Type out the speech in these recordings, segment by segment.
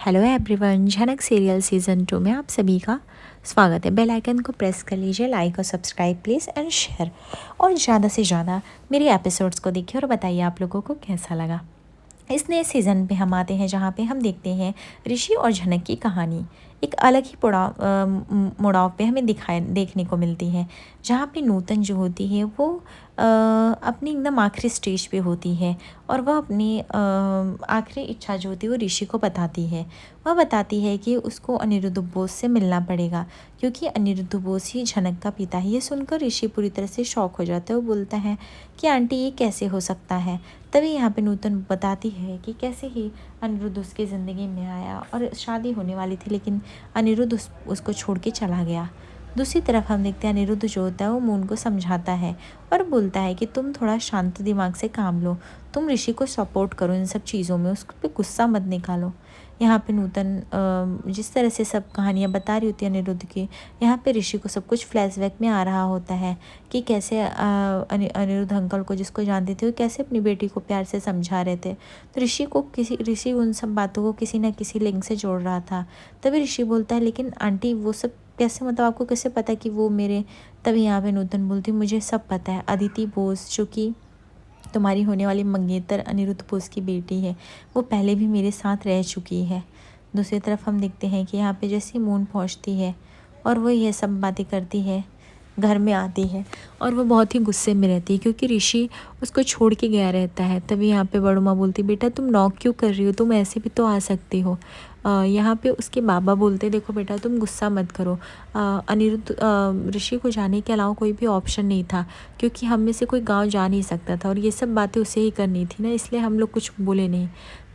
Hello everyone, झनक serial season 2 में आप सभी का स्वागत है। बेल आइकन को प्रेस कर लीजिए, लाइक और सब्सक्राइब प्लीज़ एंड शेयर, और ज़्यादा से ज़्यादा मेरी एपिसोड्स को देखिए और बताइए आप लोगों को कैसा लगा। इस नए सीज़न पे हम आते हैं जहाँ पे हम देखते हैं ऋषि और झनक की कहानी एक अलग ही मुड़ाव पे हमें देखने को मिलती है, जहाँ पे नूतन जो होती है वो अपनी एकदम आखिरी स्टेज पे होती है और वह अपनी आखिरी इच्छा जो होती है वो ऋषि को बताती है। वह बताती है कि उसको अनिरुद्ध बोस से मिलना पड़ेगा क्योंकि अनिरुद्ध बोस ही झनक का पिता है। ये सुनकर ऋषि पूरी तरह से शॉक हो जाता है। वो बोलता है कि आंटी ये कैसे हो सकता है। तभी यहाँ पे नूतन बताती है कि कैसे ही अनिरुद्ध उसकी ज़िंदगी में आया और शादी होने वाली थी, लेकिन अनिरुद्ध उसको छोड़ के चला गया। दूसरी तरफ हम देखते हैं अनिरुद्ध जो होता है वो मून को समझाता है और बोलता है कि तुम थोड़ा शांत दिमाग से काम लो, तुम ऋषि को सपोर्ट करो इन सब चीज़ों में, उस पर गुस्सा मत निकालो। यहाँ पे नूतन जिस तरह से सब कहानियाँ बता रही होती है अनिरुद्ध की, यहाँ पे ऋषि को सब कुछ फ्लैशबैक में आ रहा होता है कि कैसे अनिरुद्ध अंकल को जिसको जानते थे वो कैसे अपनी बेटी को प्यार से समझा रहे थे। तो ऋषि उन सब बातों को किसी न किसी लिंक से जोड़ रहा था। तभी ऋषि बोलता है लेकिन आंटी वो सब कैसे, मतलब आपको कैसे पता कि वो मेरे। तभी यहाँ पे नूतन बोलती मुझे सब पता है, अदिति बोस जो कि तुम्हारी होने वाली मंगेतर अनिरुद्ध बोस की बेटी है, वो पहले भी मेरे साथ रह चुकी है। दूसरी तरफ हम देखते हैं कि यहाँ पे जैसे मून पहुँचती है और वो ये सब बातें करती है, घर में आती है और वो बहुत ही गुस्से में रहती है क्योंकि ऋषि उसको छोड़ के गया रहता है। तभी यहाँ पे बड़ू माँ बोलती बेटा तुम नॉक क्यों कर रही हो, तुम ऐसे भी तो आ सकती हो। यहाँ पे उसके बाबा बोलते देखो बेटा तुम गुस्सा मत करो, अनिरुद्ध ऋषि को जाने के अलावा कोई भी ऑप्शन नहीं था क्योंकि हम में से कोई गांव जा नहीं सकता था और ये सब बातें उसे ही करनी थी ना, इसलिए हम लोग कुछ बोले नहीं।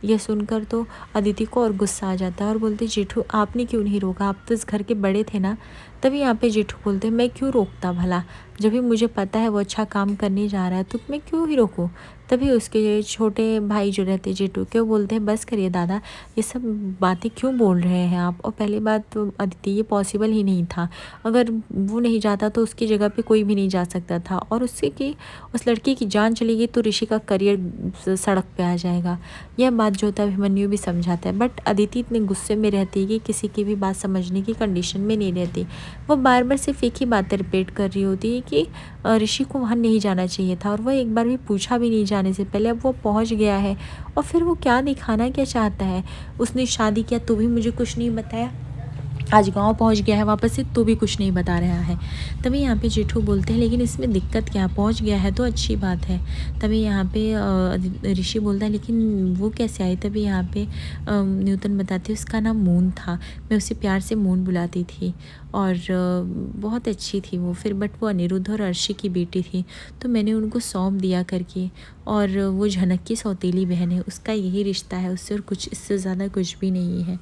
यह सुनकर तो अदिति को और गुस्सा आ जाता है और बोलते जेठू आपने क्यों नहीं रोका, आप तो इस घर के बड़े थे ना। तभी यहाँ पे जेठू बोलते मैं क्यों रोकता भला, जब भी मुझे पता है वो अच्छा काम करने जा रहा है तो मैं क्यों ही रोकूं। तभी उसके छोटे भाई जो रहते जेठू के वो बोलते हैं बस करिए दादा, ये सब बातें क्यों बोल रहे हैं आप। और पहली बात तो अदिति ये पॉसिबल ही नहीं था, अगर वो नहीं जाता तो उसकी जगह पे कोई भी नहीं जा सकता था और उससे कि उस लड़की की जान चली गई तो ऋषि का करियर सड़क पे आ जाएगा। यह बात जो होता है अभिमन्यु भी समझाता है, बट अदिति इतने गुस्से में रहती है कि किसी की भी बात समझने की कंडीशन में नहीं रहती। वो बार बार सिर्फ एक ही बात रिपीट कर रही होती है कि ऋषि को वहाँ नहीं जाना चाहिए था और वह एक बार भी पूछा भी नहीं जाने से पहले, अब वो पहुँच गया है और फिर वो क्या दिखाना क्या चाहता है। उसने शादी किया तो भी मुझे कुछ नहीं बताया, आज गांव पहुंच गया है वापस से तो भी कुछ नहीं बता रहा है। तभी यहाँ पे जेठू बोलते हैं लेकिन इसमें दिक्कत क्या, पहुंच गया है तो अच्छी बात है। तभी यहाँ पे ऋषि बोलता है लेकिन वो कैसे आई। तभी यहाँ पे न्यूटन बताती है उसका नाम मून था, मैं उसे प्यार से मून बुलाती थी और बहुत अच्छी थी वो। फिर बट वो अनिरुद्ध और अर्शी की बेटी थी तो मैंने उनको सौंप दिया करके, और वो झनक की सौतेली बहन है, उसका यही रिश्ता है उससे और कुछ इससे ज़्यादा कुछ भी नहीं है।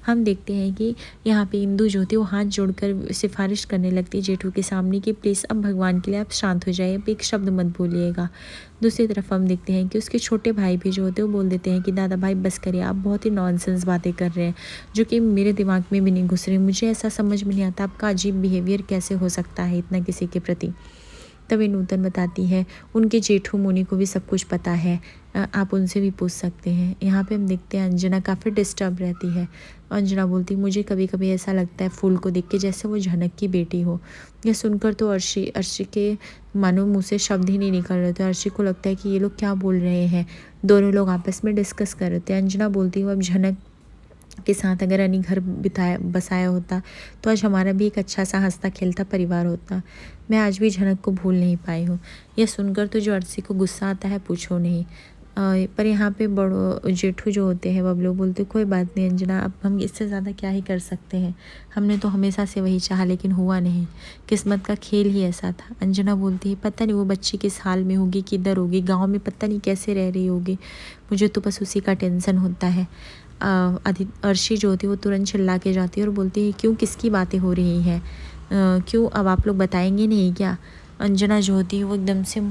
हम देखते हैं कि यहाँ पे इंदु जो थी वो हाथ जोड़कर सिफारिश करने लगती है जेठू के सामने कि प्लीज़ अब भगवान के लिए आप शांत हो जाइए, अब एक शब्द मत बोलिएगा। दूसरी तरफ हम देखते हैं कि उसके छोटे भाई भी जो होते हैं वो बोल देते हैं कि दादा भाई बस करिए, आप बहुत ही नॉनसेंस बातें कर रहे हैं जो कि मेरे दिमाग में भी नहीं घुस रही, मुझे ऐसा समझ में नहीं आता आपका अजीब बिहेवियर कैसे हो सकता है इतना किसी के प्रति। तभी नूतन बताती है उनके जेठू मुनि को भी सब कुछ पता है, आप उनसे भी पूछ सकते हैं। यहाँ पे हम देखते हैं अंजना काफ़ी डिस्टर्ब रहती है। अंजना बोलती मुझे कभी कभी ऐसा लगता है फूल को देख के जैसे वो झनक की बेटी हो। यह सुनकर तो अर्शी के मानो मुँह से शब्द ही नहीं निकल रहे थे। अर्शी को लगता है कि ये लोग क्या बोल रहे हैं, दोनों लोग आपस में डिस्कस कर रहे थे। अंजना बोलती हूँ अब झनक के साथ अगर अनी घर बसाया होता तो आज हमारा भी एक अच्छा सा हंसता खेलता परिवार होता। मैं आज भी झनक को भूल नहीं पाई हूँ। यह सुनकर तो जो अर्शी को गुस्सा आता है पूछो नहीं। पर यहाँ पे बड़ो जेठू जो होते हैं बबलू बोलते कोई बात नहीं अंजना, अब हम इससे ज़्यादा क्या ही कर सकते हैं, हमने तो हमेशा से वही चाहा लेकिन हुआ नहीं, किस्मत का खेल ही ऐसा था। अंजना बोलती है पता नहीं वो बच्ची किस हाल में होगी, किधर होगी, गाँव में पता नहीं कैसे रह रही होगी, मुझे तो बस उसी का टेंशन होता है। अर्शी जो होती है वो तुरंत चिल्ला के जाती है और बोलती है क्यों, किसकी बातें हो रही हैं, क्यों अब आप लोग बताएंगे नहीं क्या। अंजना जो होती है वो एकदम से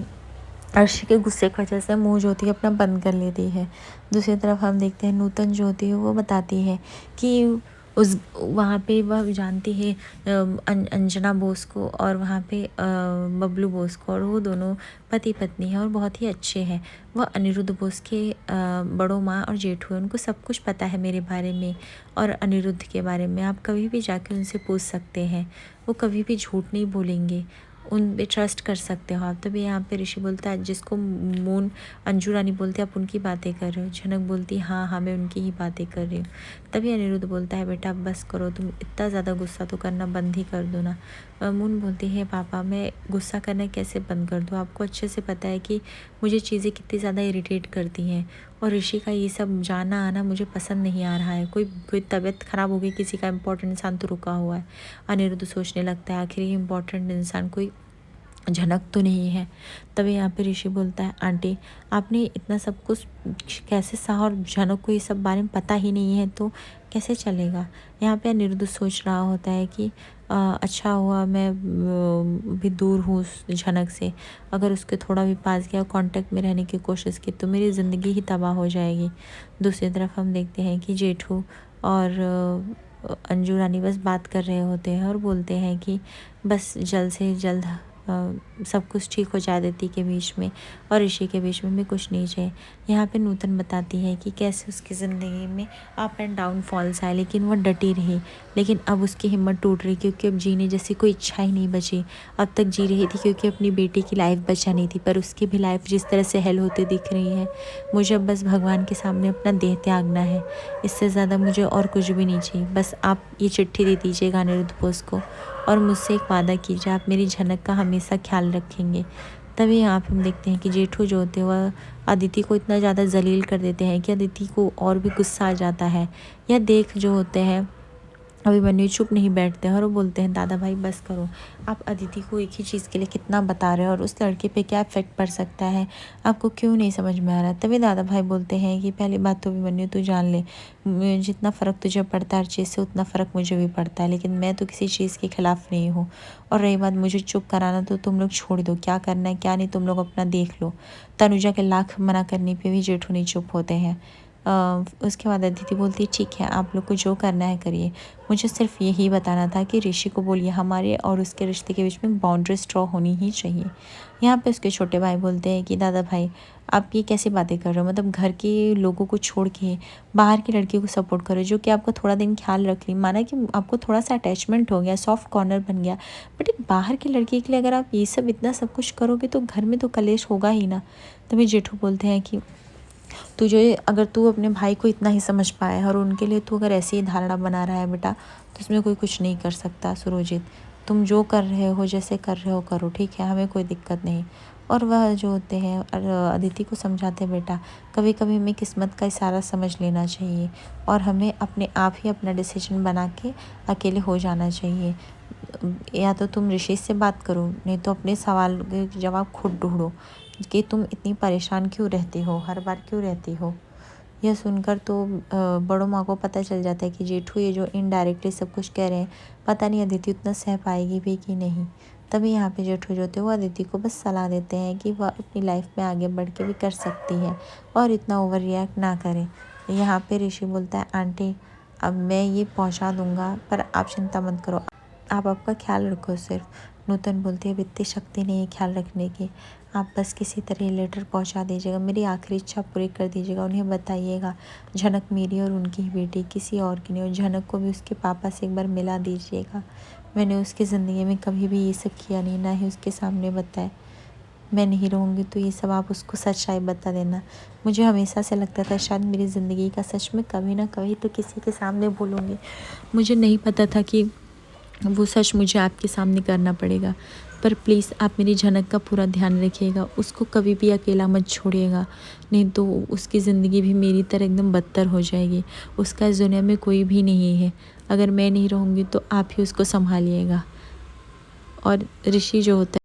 अर्शी के गुस्से की वजह से मुँह जो होती है अपना बंद कर लेती है। दूसरी तरफ हम देखते हैं नूतन जो होती है वो बताती है कि उस वहाँ पे वह जानती है अंजना बोस को और वहाँ पे बबलू बोस को, और वो दोनों पति पत्नी हैं और बहुत ही अच्छे हैं। वह अनिरुद्ध बोस के बड़ों माँ और जेठू हैं, उनको सब कुछ पता है मेरे बारे में और अनिरुद्ध के बारे में। आप कभी भी जाके उनसे पूछ सकते हैं, वो कभी भी झूठ नहीं बोलेंगे, उन पे ट्रस्ट कर सकते हो आप। तभी यहाँ पे ऋषि बोलता है, जिसको मून अंजू रानी बोलते आप उनकी बातें कर रहे हो। झनक बोलती हाँ हाँ मैं उनकी ही बातें कर रही हूँ। तभी अनिरुद्ध बोलता है बेटा बस करो, तुम इतना ज़्यादा गुस्सा तो करना बंद ही कर दो ना। मून बोलती है पापा मैं गुस्सा करना कैसे बंद कर दूँ, आपको अच्छे से पता है कि मुझे चीज़ें कितनी ज़्यादा इरिटेट करती हैं, और ऋषि का ये सब जाना आना मुझे पसंद नहीं आ रहा है। कोई तबीयत ख़राब हो गई, किसी का इम्पोर्टेंट इंसान तो रुका हुआ है। अनिरुद्ध सोचने लगता है आखिर ये इम्पोर्टेंट इंसान कोई झनक तो नहीं है। तभी यहाँ पे ऋषि बोलता है आंटी आपने इतना सब कुछ कैसे सहा, और झनक को ये सब बारे में पता ही नहीं है तो कैसे चलेगा। यहाँ पे अनिरुद्ध सोच रहा होता है कि अच्छा हुआ मैं भी दूर हूँ उस झनक से, अगर उसके थोड़ा भी पास गया कांटेक्ट में रहने की कोशिश की तो मेरी ज़िंदगी ही तबाह हो जाएगी। दूसरी तरफ हम देखते हैं कि जेठू और अंजू रानी बस बात कर रहे होते हैं और बोलते हैं कि बस जल्द से जल्द सब कुछ ठीक हो जाए अदिति के बीच में और ऋषि के बीच में भी कुछ नहीं चाहिए। यहाँ पे नूतन बताती है कि कैसे उसकी ज़िंदगी में अप एंड डाउन फॉल्स आए, लेकिन वह डटी रही। लेकिन अब उसकी हिम्मत टूट रही, क्योंकि अब जीने जैसी कोई इच्छा ही नहीं बची। अब तक जी रही थी क्योंकि अपनी बेटी की लाइफ बचानी थी, पर उसकी भी लाइफ जिस तरह से हेल होती दिख रही है, मुझे अब बस भगवान के सामने अपना देह त्यागना है। इससे ज़्यादा मुझे और कुछ भी नहीं चाहिए। बस आप ये चिट्ठी दे दीजिएगा अनिरुद्ध बोस को और मुझसे एक वादा कीजिए, आप मेरी झनक का हमेशा ख्याल रखेंगे। तभी यहाँ पे हम देखते हैं कि जेठू जो होते हैं वह अदिति को इतना ज़्यादा जलील कर देते हैं कि अदिति को और भी गुस्सा आ जाता है। यह देख जो होते हैं अभिमन्यु चुप नहीं बैठते हैं और वो बोलते हैं दादा भाई बस करो, आप अदिति को एक ही चीज़ के लिए कितना बता रहे हो और उस लड़के पे क्या इफेक्ट पड़ सकता है, आपको क्यों नहीं समझ में आ रहा। तभी दादा भाई बोलते हैं कि पहली बात तो अभिमन्यु तू जान ले, जितना फ़र्क तुझे पड़ता है हर चीज़ से उतना फ़र्क मुझे भी पड़ता है, लेकिन मैं तो किसी चीज़ के खिलाफ़ नहीं हूँ। और रही बात मुझे चुप कराना तो तुम लोग छोड़ दो, क्या करना है क्या नहीं तुम लोग अपना देख लो। तनुजा के लाख मना करने पर भी जेठू नहीं चुप होते हैं। उसके बाद अदिति बोलती ठीक है आप लोग को जो करना है करिए, मुझे सिर्फ यही बताना था कि ऋषि को बोलिए हमारे और उसके रिश्ते के बीच में बाउंड्रीज ड्रॉ होनी ही चाहिए। यहाँ पे उसके छोटे भाई बोलते हैं कि दादा भाई आप ये कैसी बातें कर रहे हो, मतलब घर के लोगों को छोड़ के बाहर की लड़की को सपोर्ट करो जो कि आपका थोड़ा दिन ख्याल रख रही, माना कि आपको थोड़ा सा अटैचमेंट हो गया, सॉफ्ट कॉर्नर बन गया, बट एक बाहर की लड़की के लिए अगर आप ये सब इतना सब कुछ करोगे तो घर में तो कलेश होगा ही ना। तभी जेठू बोलते हैं कि तुझे अगर तू अपने भाई को इतना ही समझ पाए और उनके लिए तू अगर ऐसी ही धारणा बना रहा है बेटा तो इसमें कोई कुछ नहीं कर सकता। सुरजीत तुम जो कर रहे हो जैसे कर रहे हो करो, ठीक है, हमें कोई दिक्कत नहीं। और वह जो होते हैं अदिति को समझाते हैं बेटा कभी कभी हमें किस्मत का इशारा समझ लेना चाहिए और हमें अपने आप ही अपना डिसीजन बना के अकेले हो जाना चाहिए। या तो तुम ऋषि से बात करो, नहीं तो अपने सवाल के जवाब खुद ढूंढो कि तुम इतनी परेशान क्यों रहती हो, हर बार क्यों रहती हो। यह सुनकर तो बड़ों माँ को पता चल जाता है कि जेठू ये जो इनडायरेक्टली सब कुछ कह रहे हैं, पता नहीं अदिति उतना सह पाएगी भी कि नहीं। तभी यहाँ पे जेठू जो होते हैं वो अदिति को बस सलाह देते हैं कि वह अपनी लाइफ में आगे बढ़ के भी कर सकती है और इतना ओवर रिएक्ट ना करे। यहाँ पे ऋषि बोलता है आंटी अब मैं ये पहुँचा दूँगा पर आप चिंता मत करो, आप आपका ख्याल रखो सिर्फ। नूतन बोलती है अब इतनी शक्ति नहीं है ख्याल रखने की, आप बस किसी तरह लेटर पहुंचा दीजिएगा, मेरी आखिरी इच्छा पूरी कर दीजिएगा। उन्हें बताइएगा झनक मेरी और उनकी ही बेटी, किसी और की नहीं, और झनक को भी उसके पापा से एक बार मिला दीजिएगा। मैंने उसकी ज़िंदगी में कभी भी ये सब किया नहीं, ना ही उसके सामने बताया। मैं नहीं रहूँगी तो ये सब आप उसको सच्चाई बता देना। मुझे हमेशा से लगता था शायद मेरी ज़िंदगी का सच में कभी ना कभी तो किसी के सामने बोलूँगी, मुझे नहीं पता था कि वो सच मुझे आपके सामने करना पड़ेगा। पर प्लीज़ आप मेरी झनक का पूरा ध्यान रखिएगा, उसको कभी भी अकेला मत छोड़िएगा, नहीं तो उसकी ज़िंदगी भी मेरी तरह एकदम बदतर हो जाएगी। उसका इस दुनिया में कोई भी नहीं है, अगर मैं नहीं रहूँगी तो आप ही उसको संभालिएगा। और ऋषि जो होता है